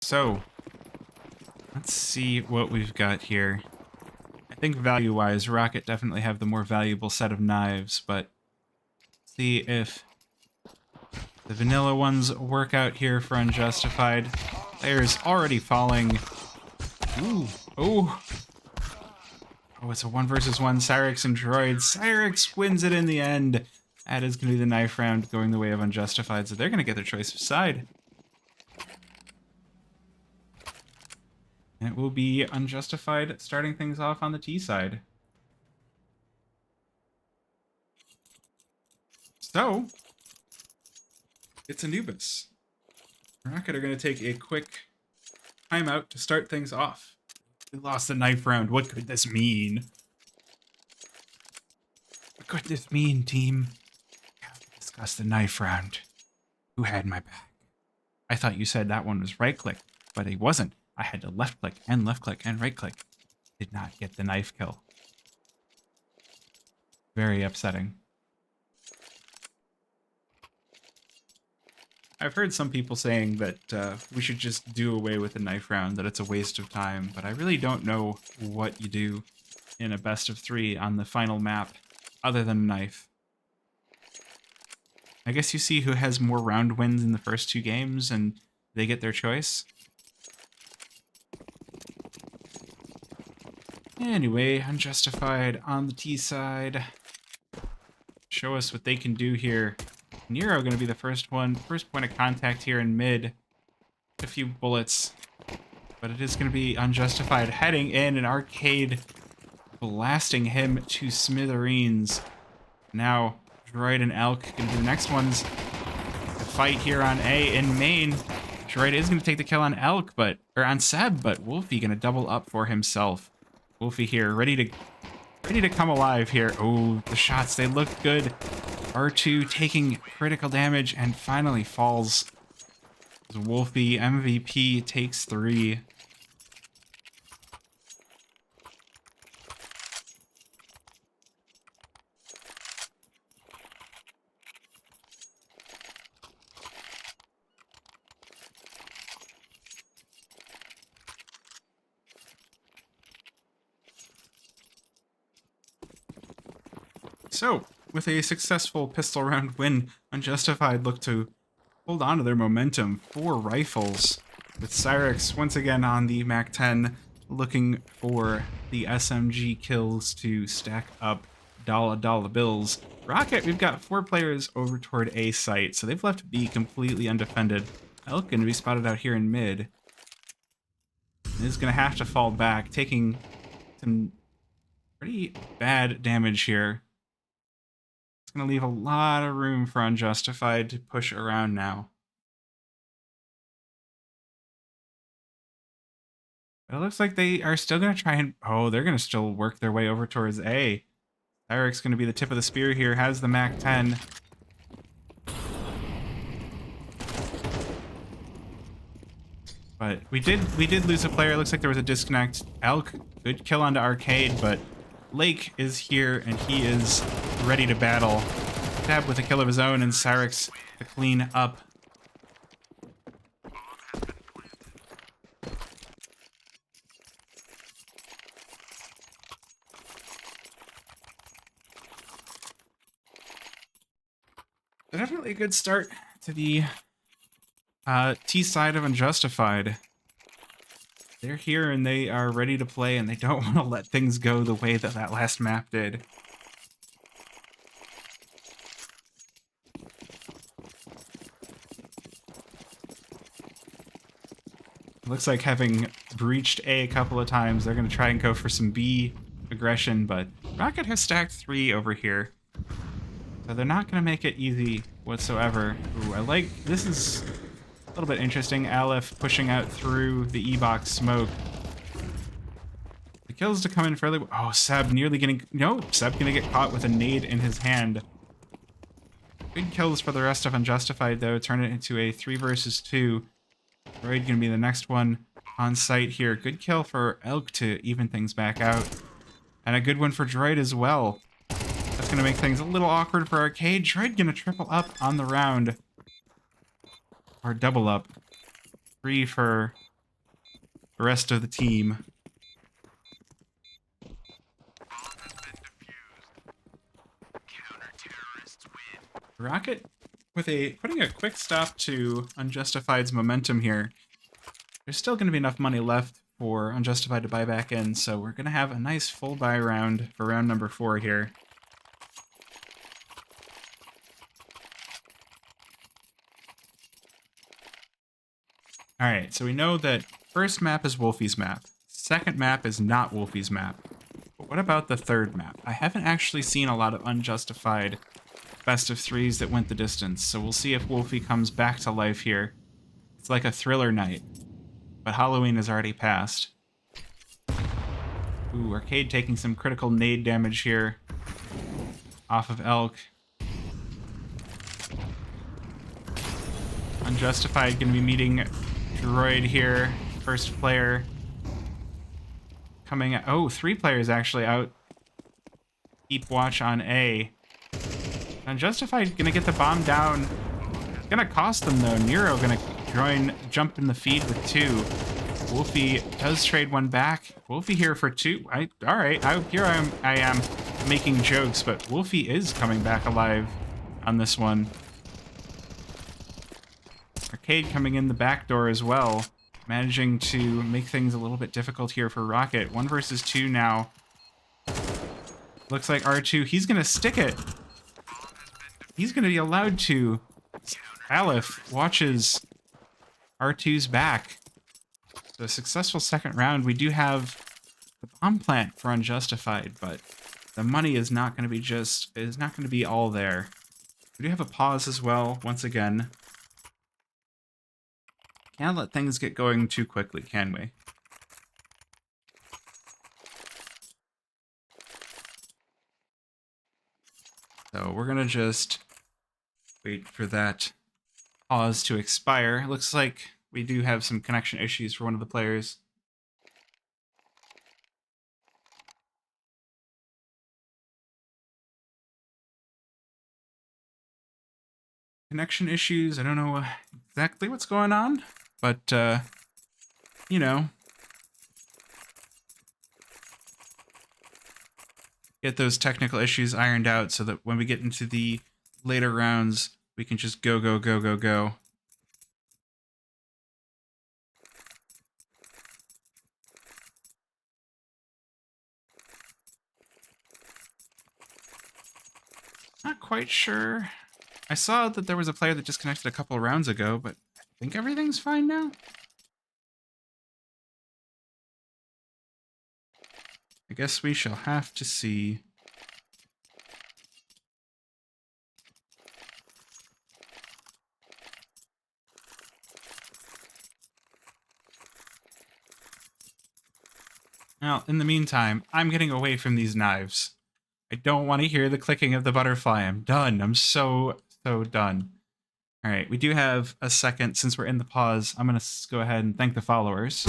So, let's see what we've got here. I think value-wise, Rocket definitely have the more valuable set of knives, but see if the vanilla ones work out here for Unjustified. Players already falling. Ooh, oh. Oh, it's a 1 versus 1, Cyrix and Droid. Cyrix wins it in the end. That is going to be the knife round going the way of Unjustified, so they're going to get their choice of side. And it will be Unjustified starting things off on the T side. So, it's Anubis. Rocket are going to take a quick timeout to start things off. We lost the knife round. What could this mean? What could this mean, team? We have to discuss the knife round. Who had my back? I thought you said that one was right-click, but it wasn't. I had to left-click and right-click. Did not get the knife kill. Very upsetting. I've heard some people saying that we should just do away with the knife round, that it's a waste of time, but I really don't know what you do in a best of 3 on the final map, other than a knife. I guess you see who has more round wins in the first 2 games, and they get their choice. Anyway, Unjustified on the T side. Show us what they can do here. Nero going to be the first point of contact here in mid. A few bullets, but it is going to be Unjustified heading in, an arcade blasting him to smithereens. Now Droid and Elk going to be the next ones to fight here on A in main. Droid is going to take the kill on Elk, or on Seb, but Wolfie going to double up for himself. Wolfie here, ready to come alive here. Oh, the shots, they look good. R2 taking critical damage and finally falls. Wolfie MVP takes 3. So, with a successful pistol round win, Unjustified look to hold on to their momentum. 4 rifles, with Cyrix once again on the MAC-10, looking for the SMG kills to stack up dollar bills. Rocket, we've got 4 players over toward A site, so they've left B completely undefended. Elk going to be spotted out here in mid. Is going to have to fall back, taking some pretty bad damage here. It's going to leave a lot of room for Unjustified to push around now. But it looks like they are still going to try and... Oh, they're going to still work their way over towards A. Eric's going to be the tip of the spear here, has the MAC-10. But we did lose a player. It looks like there was a disconnect. Elk, good kill onto Arcade, but Lake is here, and he is ready to battle. Stab with a kill of his own, and Cyrix to clean up. Definitely a good start to the T side of Unjustified. They're here and they are ready to play, and they don't want to let things go the way that last map did. Looks like having breached A couple of times, they're going to try and go for some B aggression, but Rocket has stacked 3 over here. So they're not going to make it easy whatsoever. Ooh, I like... This is a little bit interesting. Aleph pushing out through the E-box smoke. The kills to come in fairly... Oh, Seb nearly getting... No, Seb going to get caught with a nade in his hand. Good kills for the rest of Unjustified, though. Turn it into a 3 versus 2. Droid gonna be the next one on site here. Good kill for Elk to even things back out. And a good one for Droid as well. That's gonna make things a little awkward for Arcade. Droid gonna triple up on the round. Or double up. 3 for the rest of the team. Rocket putting a quick stop to Unjustified's momentum here. There's still going to be enough money left for Unjustified to buy back in, so we're going to have a nice full buy round for round number 4 here. Alright, so we know that first map is Wolfie's map. Second map is not Wolfie's map. But what about the third map? I haven't actually seen a lot of Unjustified best of 3s that went the distance, so we'll see if Wolfie comes back to life here. It's like a thriller night, but Halloween has already passed. Ooh, Arcade taking some critical nade damage here off of Elk. Unjustified gonna be meeting Droid here, first player. Coming out. Oh, 3 players actually out. Keep watch on A. Unjustified gonna get the bomb down. It's gonna cost them though. Nero gonna jump in the feed with 2. Wolfie does trade 1 back. Wolfie here for 2. Alright, I am making jokes, but Wolfie is coming back alive on this one. Arcade coming in the back door as well, managing to make things a little bit difficult here for Rocket. 1 versus 2 now. Looks like R2, he's gonna stick it. He's gonna be allowed to. Aleph watches R2's back. So a successful second round. We do have the bomb plant for Unjustified, but the money is not gonna be all there. We do have a pause as well, once again. Can't let things get going too quickly, can we? So we're gonna just wait for that pause to expire. Looks like we do have some connection issues for one of the players. Connection issues, I don't know exactly what's going on, but, you know, get those technical issues ironed out so that when we get into the later rounds, we can just go, go, go, go, go. Not quite sure. I saw that there was a player that disconnected a couple of rounds ago, but I think everything's fine now. I guess we shall have to see. Now, in the meantime, I'm getting away from these knives. I don't want to hear the clicking of the butterfly. I'm done. I'm so done. All right, we do have a second. Since we're in the pause, I'm going to go ahead and thank the followers.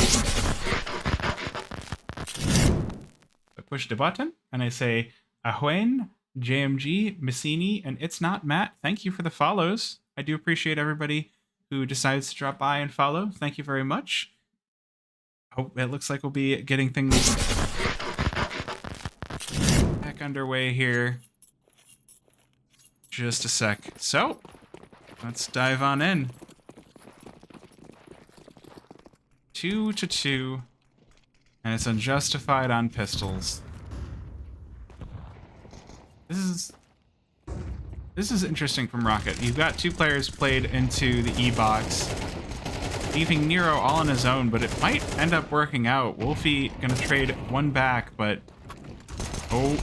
I push the button, and I say, Ahuen, JMG, Messini, and It's Not Matt. Thank you for the follows. I do appreciate everybody who decides to drop by and follow. Thank you very much. Oh, it looks like we'll be getting things back underway here. Just a sec. So, let's dive on in. 2-2. And it's Unjustified on pistols. This is interesting from Rocket. You've got 2 players played into the E-box, leaving Nero all on his own, but it might end up working out. Wolfie gonna trade 1 back, but oh,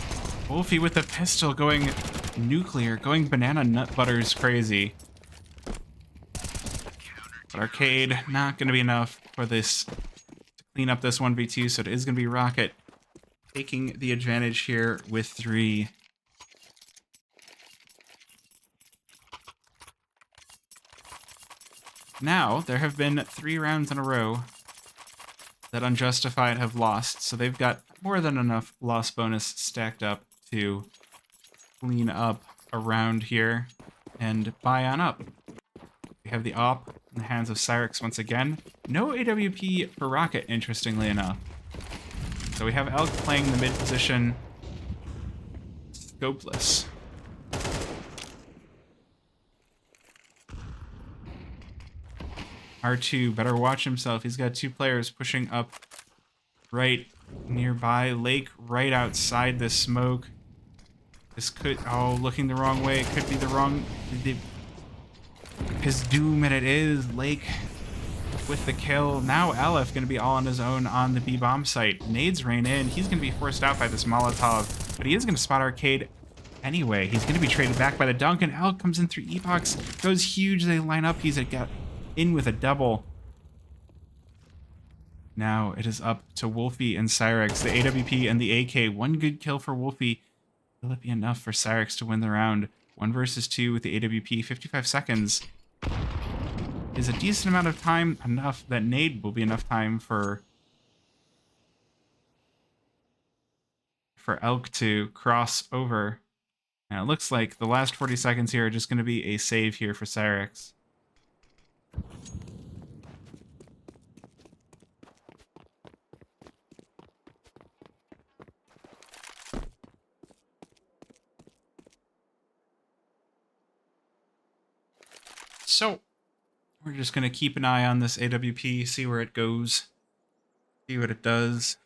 Wolfie with the pistol going nuclear, going banana nut butters crazy. But Arcade, not gonna be enough for this to clean up this 1v2, so it is gonna be Rocket taking the advantage here with 3. Now, there have been 3 rounds in a row that Unjustified have lost, so they've got more than enough loss bonus stacked up to clean up around here and buy on up. We have the AWP in the hands of Cyrix once again. No AWP for Rocket, interestingly enough. So we have Elk playing the mid position, scopeless. R2 better watch himself. He's got two players pushing up right nearby. Lake right outside the smoke. This could... Oh, looking the wrong way. It could be the wrong... His doom, and it is. Lake with the kill. Now Aleph going to be all on his own on the B-bomb site. Nades rain in. He's going to be forced out by this Molotov, but he is going to spot Arcade anyway. He's going to be traded back by the dunk, and Elk comes in through Epox. Goes huge. They line up. He's got in with a double. Now it is up to Wolfie and Cyrix. The AWP and the AK. One good kill for Wolfie. Will it be enough for Cyrix to win the round? 1 versus 2 with the AWP. 55 seconds is a decent amount of time. Enough that nade will be enough time for Elk to cross over. And it looks like the last 40 seconds here are just going to be a save here for Cyrix. So, we're just going to keep an eye on this AWP, see where it goes, see what it does.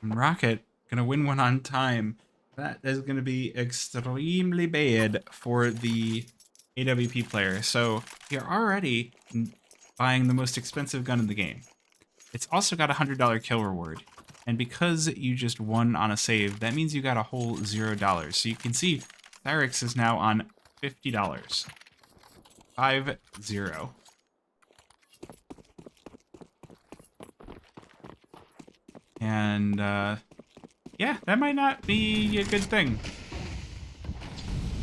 And Rocket gonna win one on time. That is gonna be extremely bad for the AWP player. So you're already buying the most expensive gun in the game. It's also got a $100 kill reward. And because you just won on a save, that means you got a whole $0. So you can see Cyrix is now on $50. 5-0. And, yeah, that might not be a good thing.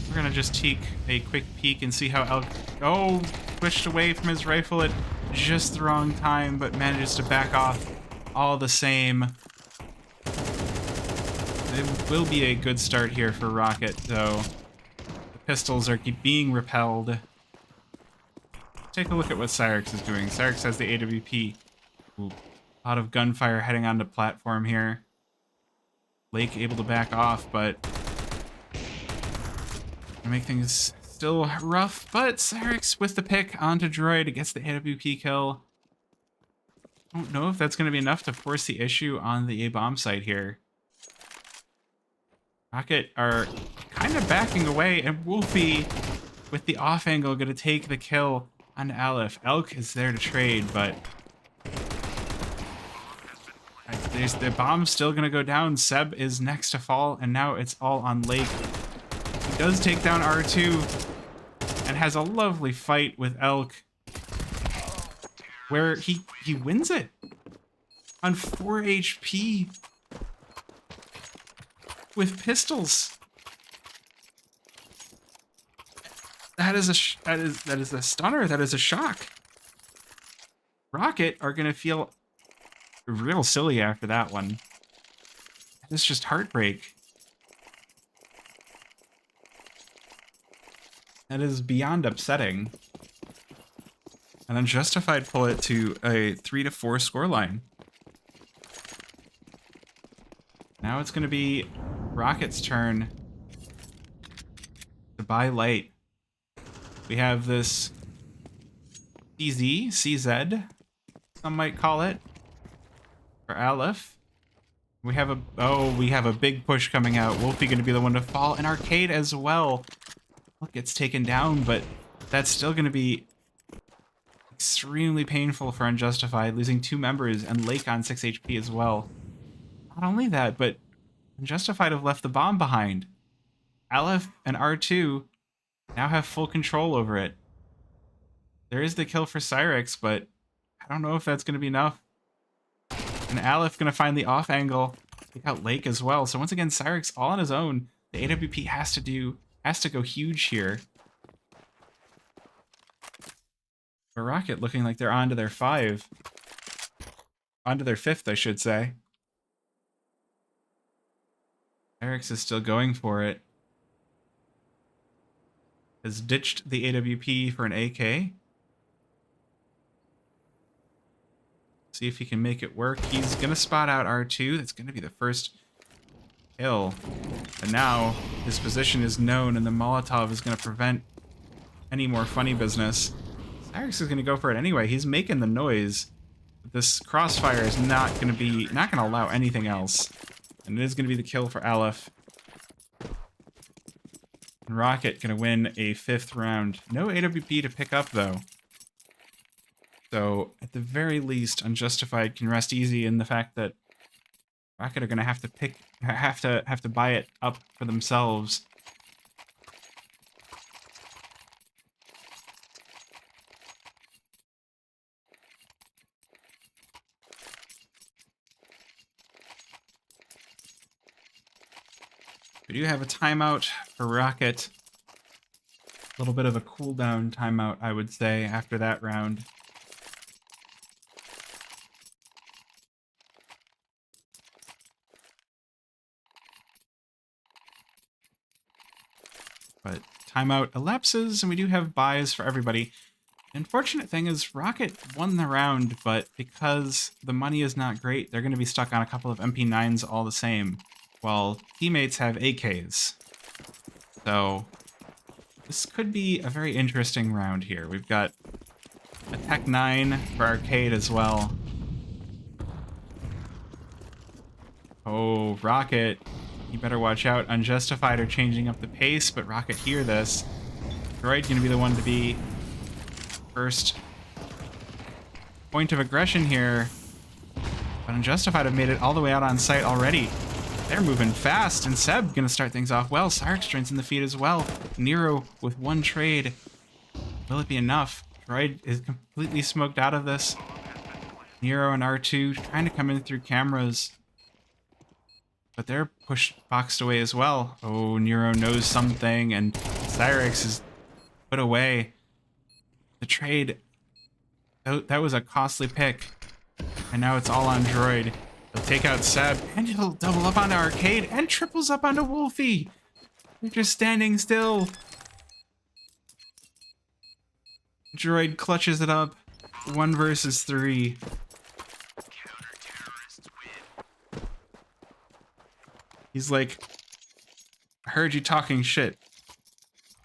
We're gonna just take a quick peek and see how Elk... Oh, pushed away from his rifle at just the wrong time, but manages to back off all the same. It will be a good start here for Rocket, though. The pistols are being repelled. Take a look at what Cyrix is doing. Cyrix has the AWP. Ooh. A lot of gunfire heading onto platform here. Lake able to back off, but make things still rough. But Cyrix with the pick onto Droid gets the AWP kill. Don't know if that's going to be enough to force the issue on the A-bomb site here. Rocket are kind of backing away, and Wolfie with the off angle going to take the kill on Aleph. Elk is there to trade, but the bomb's still going to go down. Seb is next to fall, and now it's all on Lake. He does take down R2 and has a lovely fight with Elk where he wins it on 4 HP with pistols. That is a stunner. That is a shock. Rocket are going to feel real silly after that one. It's just heartbreak. That is beyond upsetting. And Unjustified pull it to a 3-4 scoreline. Now it's going to be Rocket's turn to buy light. We have this CZ, some might call it, for Aleph. We have a big push coming out. Wolfie going to be the one to fall, and Arcade as well. Look, gets taken down, but that's still going to be extremely painful for Unjustified, losing 2 members and Lake on 6 HP as well. Not only that, but Unjustified have left the bomb behind. Aleph and R2 now have full control over it. There is the kill for Cyrix, but I don't know if that's going to be enough. And Aleph going to find the off angle, take out Lake as well. So once again, Cyrix all on his own. The AWP has to go huge here. But Rocket looking like they're onto their onto their fifth, I should say. Eric's is still going for it. Has ditched the AWP for an AK. See if he can make it work. He's going to spot out R2. That's going to be the first kill. But now his position is known and the Molotov is going to prevent any more funny business. Cyrix is going to go for it anyway. He's making the noise. But this crossfire is not going to allow anything else. And it is going to be the kill for Aleph. And Rocket going to win a 5th round. No AWP to pick up though. So, at the very least, Unjustified can rest easy in the fact that Rocket are going to have to buy it up for themselves. We do have a timeout for Rocket. A little bit of a cooldown timeout, I would say, after that round. But timeout elapses, and we do have buys for everybody. The unfortunate thing is Rocket won the round, but because the money is not great, they're going to be stuck on a couple of MP9s all the same, while teammates have AKs. So this could be a very interesting round here. We've got a Tech 9 for Arcade as well. Oh, Rocket. You better watch out. Unjustified are changing up the pace, but Rocket hear this. Droid's going to be the one to be first point of aggression here. But Unjustified have made it all the way out on site already. They're moving fast, and Seb going to start things off well. Cyrix joins in the feed as well. Nero with 1 trade. Will it be enough? Droid is completely smoked out of this. Nero and R2 trying to come in through cameras. But they're boxed away as well. Oh, Nero knows something, and Cyrix is put away. The trade, that was a costly pick. And now it's all on Droid. He'll take out Seb, and he'll double up onto Arcade, and triples up onto Wolfie. They're just standing still. Droid clutches it up. 1 versus 3. He's like, I heard you talking shit.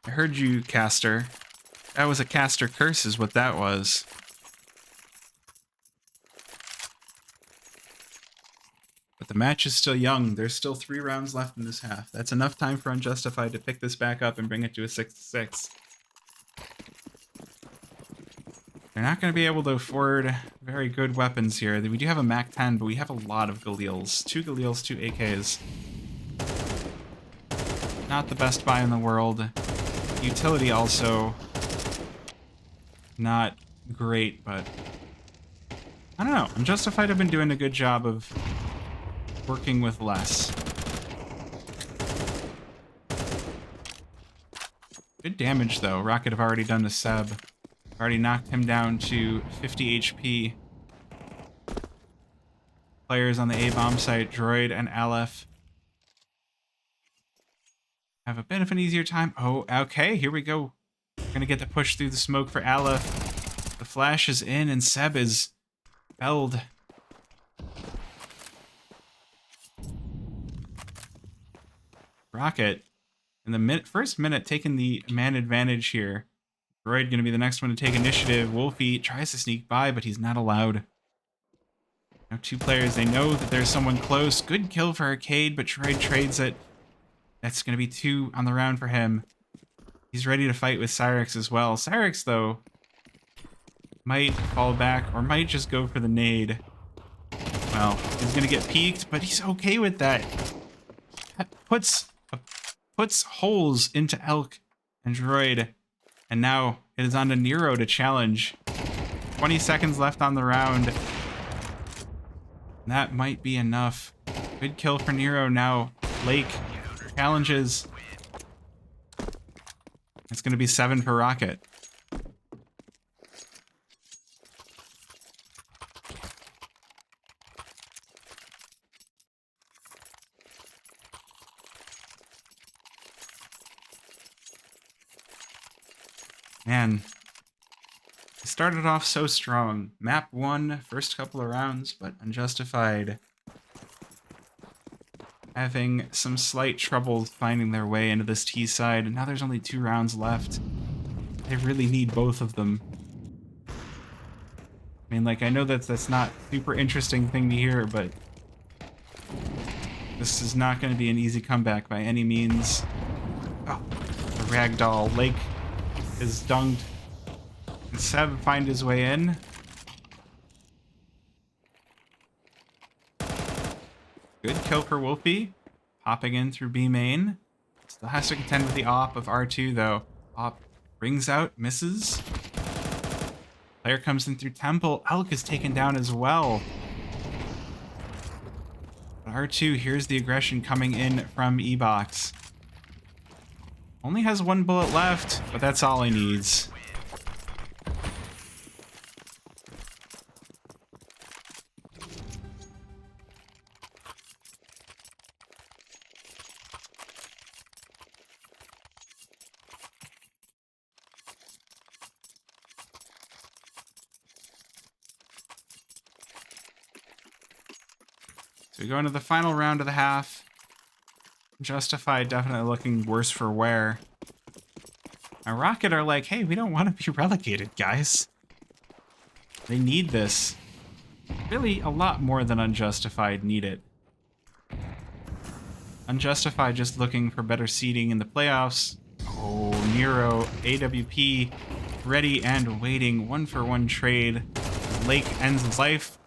I heard you, caster. That was a caster curse is what that was. But the match is still young. There's still 3 rounds left in this half. That's enough time for Unjustified to pick this back up and bring it to a 6-6. They're not going to be able to afford very good weapons here. We do have a MAC-10, but we have a lot of Galils. 2 Galils, 2 AKs. Not the best buy in the world. Utility also not great, but I don't know. Unjustified have been doing a good job of working with less. Good damage though. Rocket have already done to Seb. Already knocked him down to 50 HP. Players on the A-bomb site, Droid and Aleph, have a bit of an easier time. Oh, okay, here we go. We're gonna get the push through the smoke for Aleph. The flash is in and Seb is felled. Rocket, in the first minute, taking the man advantage here. Droid gonna be the next one to take initiative. Wolfie tries to sneak by, but he's not allowed. Now 2 players, they know that there's someone close. Good kill for Arcade, but Droid trades it. That's going to be 2 on the round for him. He's ready to fight with Cyrix as well. Cyrix, though, might fall back or might just go for the nade. Well, he's going to get peeked, but he's okay with that. That puts holes into Elk and Droid. And now it is on to Nero to challenge. 20 seconds left on the round. That might be enough. Good kill for Nero now. Lake challenges. It's going to be 7 for Rocket. Man, it started off so strong. Map 1, first couple of rounds, but Unjustified having some slight trouble finding their way into this T side, and now there's only 2 rounds left. They really need both of them. I mean, like, I know that's not super interesting thing to hear, but this is not going to be an easy comeback by any means. Oh, the ragdoll. Lake is dunged. Can Seb find his way in? Good kill for Wolfie. Popping in through B main. Still has to contend with the op of R2 though. Op rings out, misses. Player comes in through Temple. Elk is taken down as well. But R2 here's the aggression coming in from E-Box. Only has 1 bullet left, but that's all he needs. So we go into the final round of the half. Justified definitely looking worse for wear. Now Rocket are like, hey, we don't want to be relegated, guys. They need this. Really, a lot more than Unjustified need it. Unjustified just looking for better seeding in the playoffs. Oh, Nero, AWP, ready and waiting. 1-for-1 trade. Lake ends his life.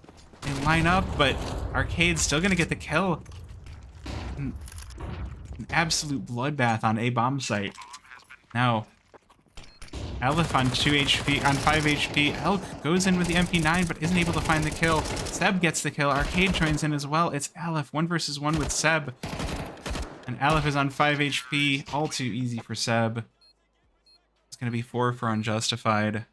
They line up, but Arcade's still gonna get the kill. An absolute bloodbath on A bomb site. Now, Aleph on 2 HP, on 5 HP. Elk goes in with the MP9, but isn't able to find the kill. Seb gets the kill. Arcade joins in as well. It's Aleph, 1 versus 1 with Seb. And Aleph is on 5 HP. All too easy for Seb. It's gonna be 4 for Unjustified.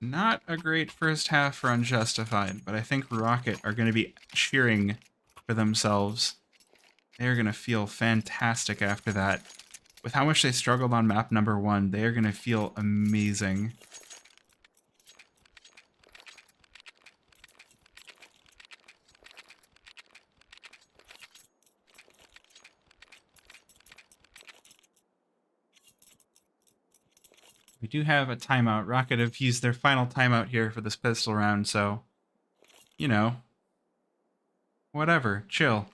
Not a great first half for Unjustified, but I think Rocket are going to be cheering for themselves. They're going to feel fantastic after that. With how much they struggled on map number 1, they are going to feel amazing. We do have a timeout. Rocket have used their final timeout here for this pistol round, so, you know, whatever, chill.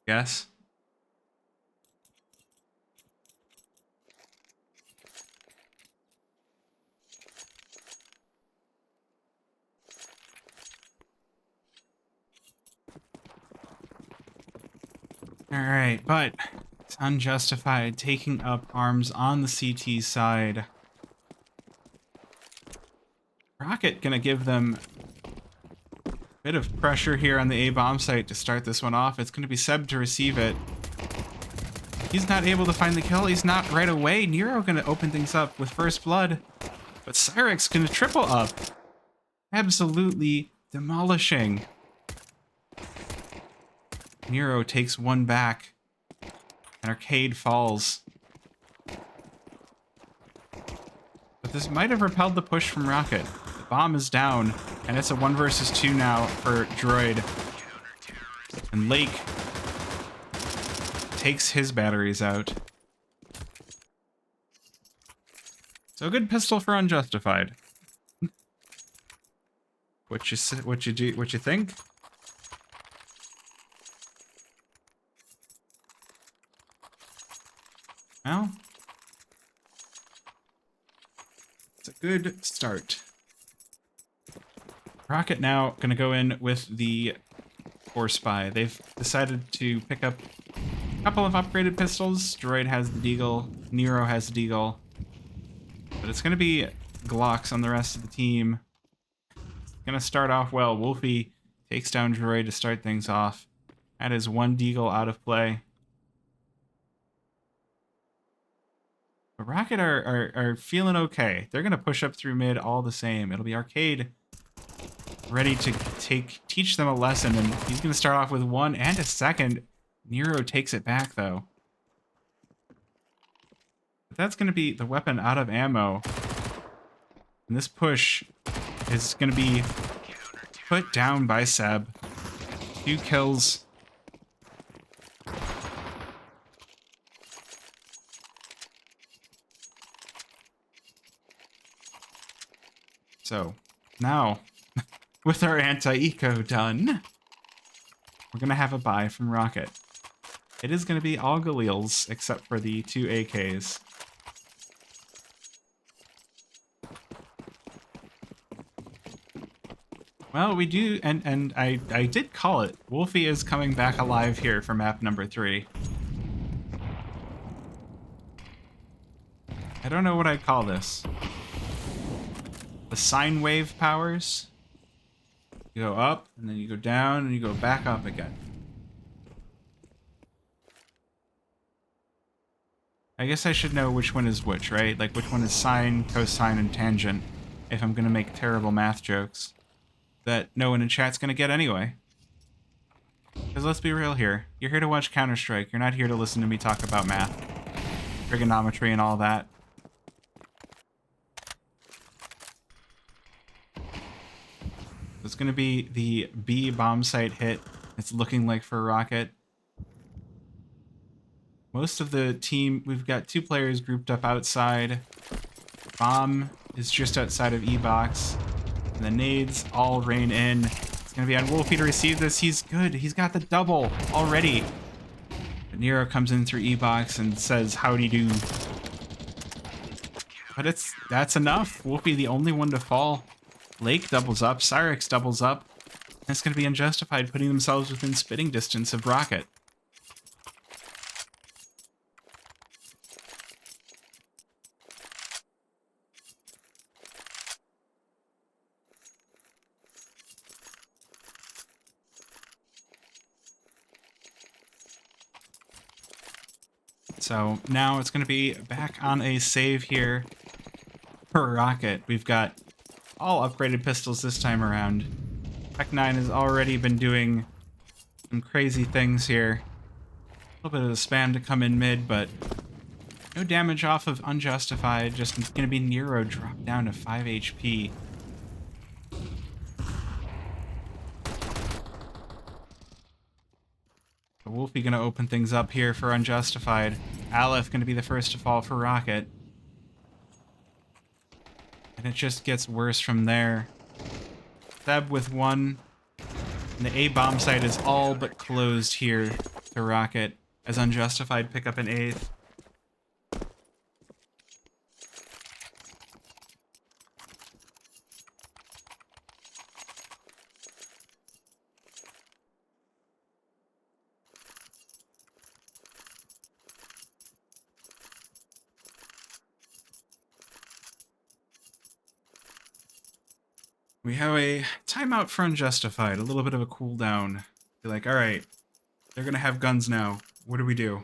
Guess. All right, but it's Unjustified taking up arms on the CT side. Rocket gonna give them a bit of pressure here on the A bomb site to start this one off. It's gonna be Seb to receive it. He's not able to find the kill. He's not right away. Nero gonna open things up with first blood, but Cyrix gonna triple up. Absolutely demolishing. Nero takes 1 back, and Arcade falls. But this might have repelled the push from Rocket. The bomb is down, and it's a 1 versus 2 now for Droid. And Lake takes his batteries out. So a good pistol for Unjustified. What you think? Well, it's a good start. Rocket now gonna go in with the Force Spy. They've decided to pick up a couple of upgraded pistols. Droid has the Deagle, Nero has the Deagle. But it's gonna be Glocks on the rest of the team. It's gonna start off well. Wolfie takes down Droid to start things off. That is 1 Deagle out of play. But Rocket are feeling okay. They're going to push up through mid all the same. It'll be Arcade ready to teach them a lesson, and he's going to start off with 1 and a second. Nero takes it back, though. But that's going to be the weapon out of ammo. And this push is going to be put down by Seb. 2 kills. So, now, with our anti-eco done, we're going to have a buy from Rocket. It is going to be all Galils, except for the 2 AKs. Well, we do, and I did call it. Wolfie is coming back alive here for map number 3. I don't know what I'd call this. The sine wave powers. You go up, and then you go down, and you go back up again. I guess I should know which one is which, right? Like, which one is sine, cosine, and tangent, if I'm gonna make terrible math jokes that no one in chat's gonna get anyway. Because let's be real here. You're here to watch Counter-Strike. You're not here to listen to me talk about math, trigonometry, and all that. It's going to be the B bomb site hit. It's looking like for Rocket. Most of the team, we've got 2 players grouped up outside. Bomb is just outside of E-box. And the nades all rain in. It's going to be on Wolfie to receive this. He's good. He's got the double already. But Nero comes in through E-box and says, howdy do. But that's enough. Wolfie the only one to fall. Lake doubles up, Cyrix doubles up, and it's going to be Unjustified putting themselves within spitting distance of Rocket. So now it's going to be back on a save here for Rocket. We've got all upgraded pistols this time around. Tech 9 has already been doing some crazy things here. A little bit of the spam to come in mid, but no damage off of Unjustified. Just going to be Nero dropped down to 5 HP. So Wolfie going to open things up here for Unjustified. Aleph going to be the first to fall for Rocket. And it just gets worse from there. Seb with 1. And the A bomb site is all but closed here to Rocket as Unjustified pick up an 8th. We have a timeout for Unjustified, a little bit of a cooldown. Be like, alright, they're gonna have guns now. What do we do?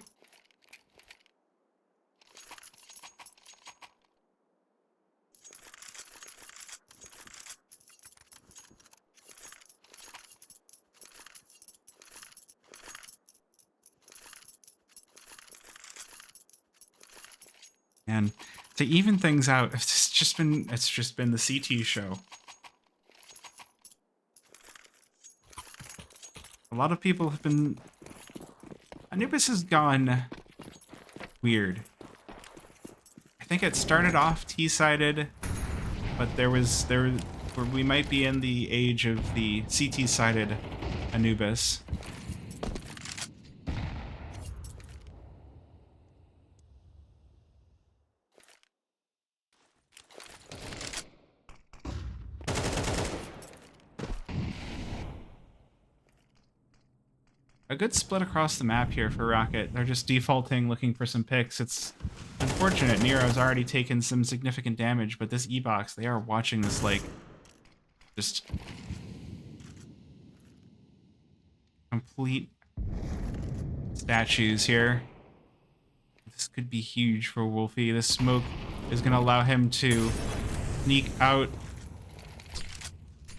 And to even things out, it's just been the CT show. A lot of people have been... Anubis has gone weird. I think it started off T-sided, but we might be in the age of the CT-sided Anubis. A good split across the map here for Rocket. They're just defaulting, looking for some picks. It's unfortunate. Nero's already taken some significant damage, but this E-box, they are watching this like just complete statues here. This could be huge for Wolfie. This smoke is going to allow him to sneak out.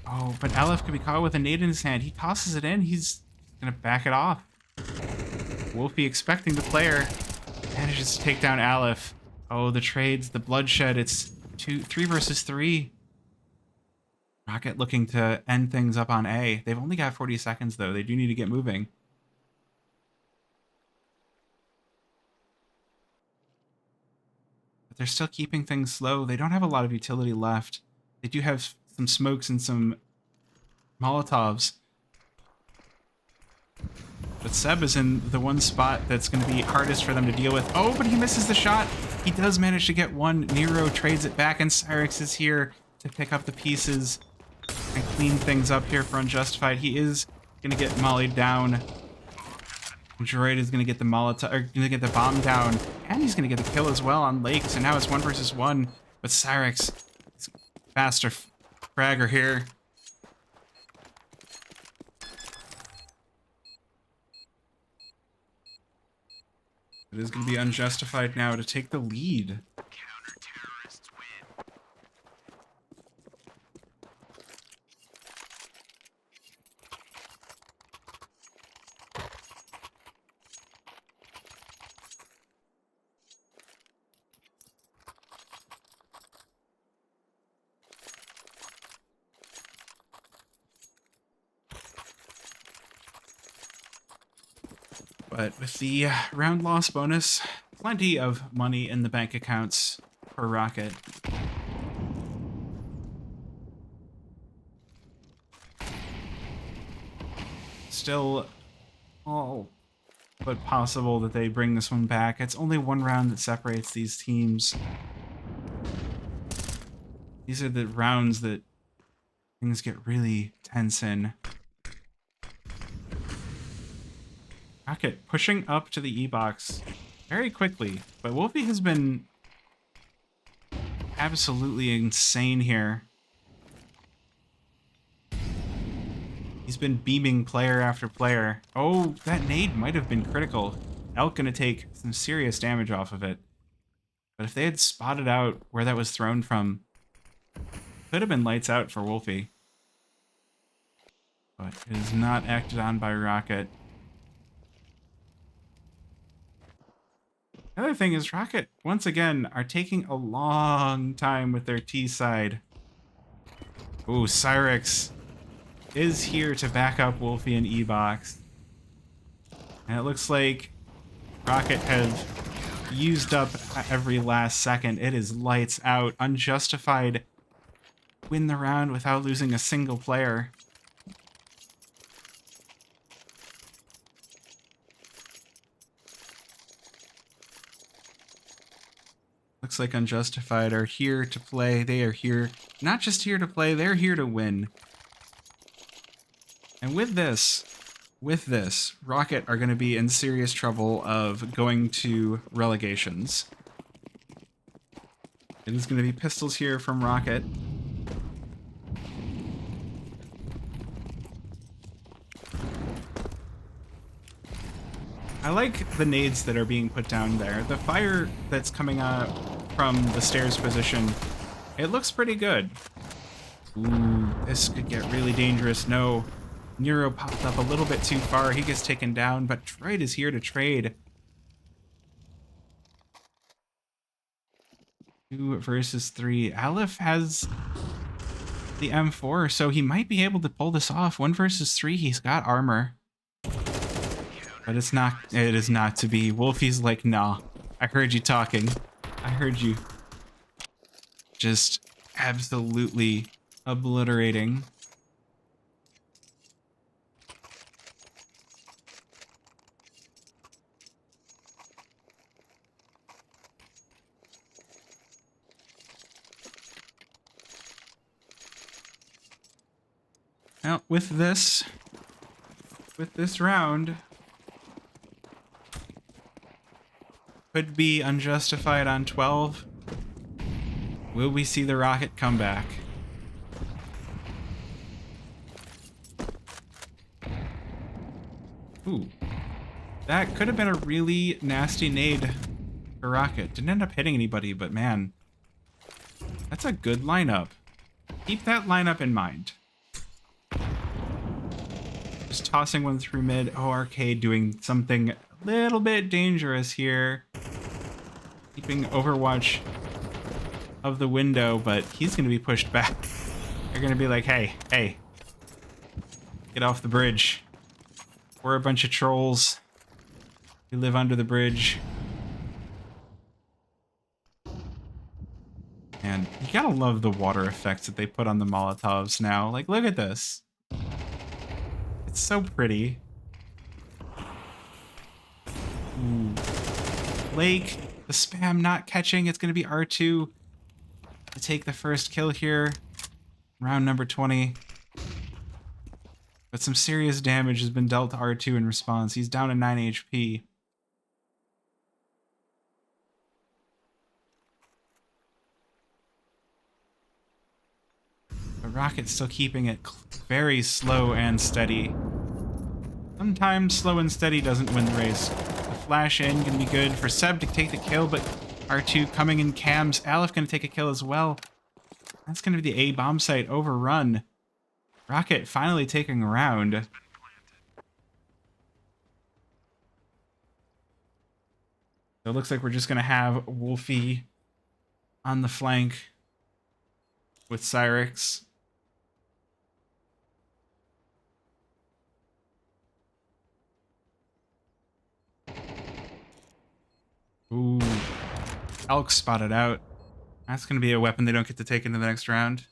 Oh, but Aleph could be caught with a nade in his hand. He tosses it in. He's going to back it off. Wolfie, expecting the player, manages to take down Aleph. Oh, the trades, the bloodshed. It's 3 versus 3. Rocket looking to end things up on A. They've only got 40 seconds, though. They do need to get moving. But they're still keeping things slow. They don't have a lot of utility left. They do have some smokes and some Molotovs. But Seb is in the one spot that's going to be hardest for them to deal with. Oh, but he misses the shot. He does manage to get one. Nero trades it back, and Cyrex is here to pick up the pieces and clean things up here for Unjustified. He is going to get mollied down. Droid is going to get the Molotov, or going to get the bomb down, and he's going to get the kill as well on Lake. So now it's 1 versus 1. But Cyrex is faster fragger here. It is going to be Unjustified now to take the lead. But with the round loss bonus, plenty of money in the bank accounts for Rocket. Still all but possible that they bring this one back. It's only one round that separates these teams. These are the rounds that things get really tense in. Rocket pushing up to the E-box very quickly, but Wolfie has been absolutely insane here. He's been beaming player after player. Oh, that nade might have been critical. Elk gonna take some serious damage off of it. But if they had spotted out where that was thrown from, could have been lights out for Wolfie. But it is not acted on by Rocket. The other thing is Rocket, once again, are taking a long time with their T side. Ooh, Cyrex is here to back up Wolfie and E-box. And it looks like Rocket have used up every last second. It is lights out. Unjustified win the round without losing a single player. Looks like Unjustified are here to play. They are here, not just here to play, they're here to win. And with this, Rocket are going to be in serious trouble of going to relegations. It is going to be pistols here from Rocket. I like the nades that are being put down there. The fire that's coming out from the stairs position, it looks pretty good. Ooh, this could get really dangerous. No, Nero popped up a little bit too far. He gets taken down, but Droid is here to trade. 2 versus 3. Aleph has the M4, so he might be able to pull this off. 1 versus 3, he's got armor. But it's not, it is not to be. Wolfie's like, nah, I heard you talking. I heard you. Just absolutely obliterating. Now, with this round, could be Unjustified on 12. Will we see the Rocket come back? Ooh. That could have been a really nasty nade for Rocket. Didn't end up hitting anybody, but man, that's a good lineup. Keep that lineup in mind. Just tossing one through mid. Oh, Arcade doing something a little bit dangerous here. Keeping Overwatch of the window, but he's going to be pushed back. They're going to be like, hey, get off the bridge. We're a bunch of trolls. We live under the bridge. And you gotta love the water effects that they put on the Molotovs now. Like, look at this. It's so pretty. Ooh. Lake, the spam not catching. It's gonna be R2 to take the first kill here. Round number 20. But some serious damage has been dealt to R2 in response. He's down to 9 HP. But Rocket's still keeping it very slow and steady. Sometimes slow and steady doesn't win the race. The flash in can be good for Seb to take the kill, but R2 coming in cams. Aleph gonna take a kill as well. That's gonna be the A bomb site overrun. Rocket finally taking a round. So it looks like we're just gonna have Wolfie on the flank with Cyrix. Ooh. Elk spotted out. That's going to be a weapon they don't get to take into the next round.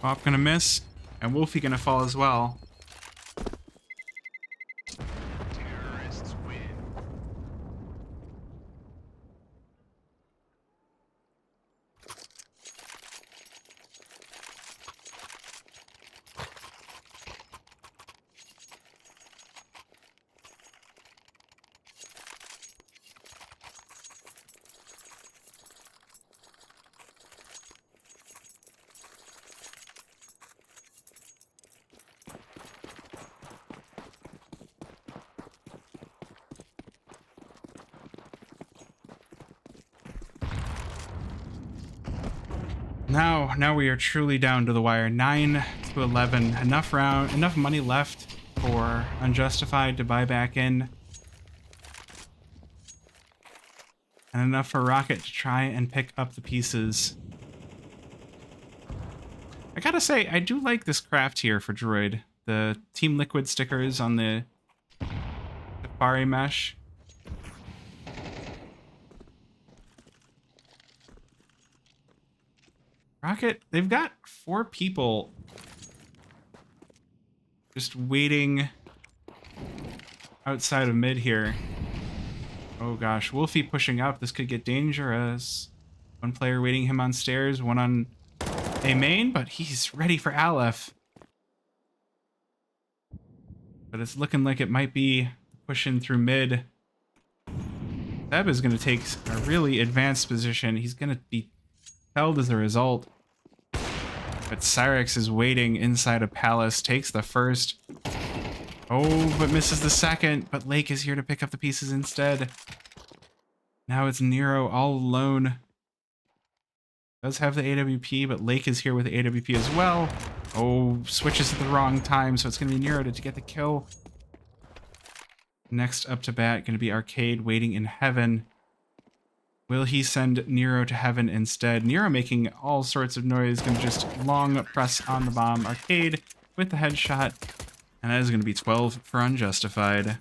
Pop going to miss, and Wolfie going to fall as well. Terrorists win. Now we are truly down to the wire. 9 to 11. Enough money left for Unjustified to buy back in. And enough for Rocket to try and pick up the pieces. I gotta say, I do like this craft here for Droid. The Team Liquid stickers on the Safari mesh. Rocket, they've got 4 people just waiting outside of mid here. Oh gosh, Wolfie pushing up. This could get dangerous. One player waiting him on stairs, one on A main, but he's ready for Aleph. But it's looking like it might be pushing through mid. Seb is going to take a really advanced position. He's going to be held as a result. But Cyrix is waiting inside a palace, takes the first. Oh, but misses the second. But Lake is here to pick up the pieces instead. Now it's Nero all alone. Does have the AWP, but Lake is here with the AWP as well. Oh, switches at the wrong time, so it's going to be Nero to get the kill. Next up to bat, going to be Arcade waiting in heaven. Will he send Nero to heaven instead? Nero making all sorts of noise, going to just long press on the bomb. Arcade with the headshot, and that is going to be 12 for Unjustified.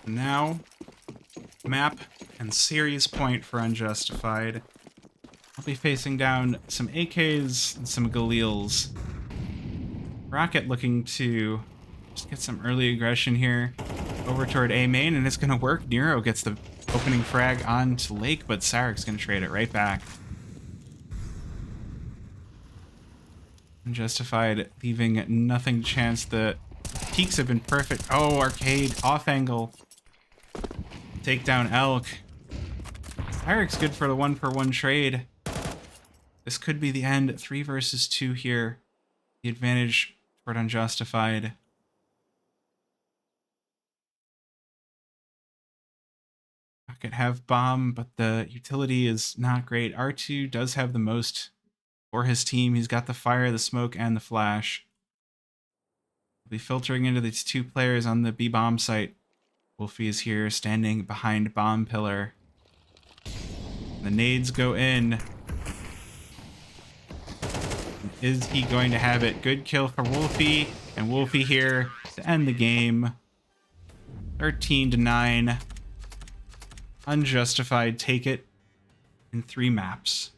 Now, map and series point for Unjustified. I'll be facing down some AKs and some Galils. Rocket looking to just get some early aggression here over toward A main, and it's going to work. Nero gets the Opening frag onto Lake, but Sarek's going to trade it right back. Unjustified, leaving nothing to chance. The peaks have been perfect. Oh, Arcade, off angle. Take down Elk. Sarek's good for the 1-for-1 trade. This could be the end. 3 versus 2 here. The advantage toward Unjustified. Rocket have bomb, but the utility is not great. R2 does have the most for his team. He's got the fire, the smoke, and the flash. We'll be filtering into these 2 players on the B-bomb site. Wolfie is here, standing behind bomb pillar. The nades go in. Is he going to have it? Good kill for Wolfie, and Wolfie here to end the game. 13-9. Unjustified take it in 3 maps.